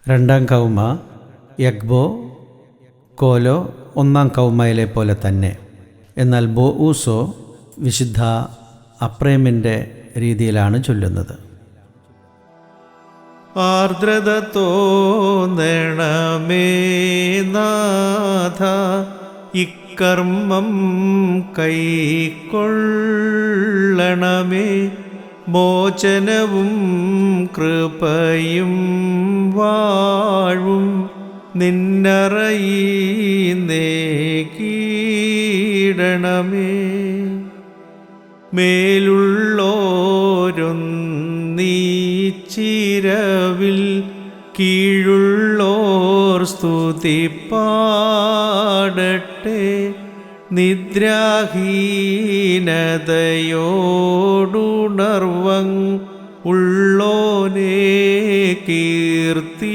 രണ്ടാം കൗമ യഗ്ബോ കോലോ ഒന്നാം കൗമയിലെ പോലെ തന്നെ. എന്നാൽ ബോഊസോ വിശുദ്ധ അപ്രേമിൻ്റെ രീതിയിലാണ് ചൊല്ലുന്നത്. ആർദ്രത തോന്നണമേ നാഥ, ഇക്കർമ്മം കൈക്കൊള്ളണമേ. മോചനവും കൃപയും വാഴും നിന്നറിയുന്നേകീടണമേ. മേലുള്ളോരൊന്നീച്ചിരവിൽ കീഴുള്ളോർ സ്തുതി പാടട്ടെ. നിദ്രാഹീനതയോടുണർവങ് ഉള്ളോനെ കീർത്തിക്കട്ടെ.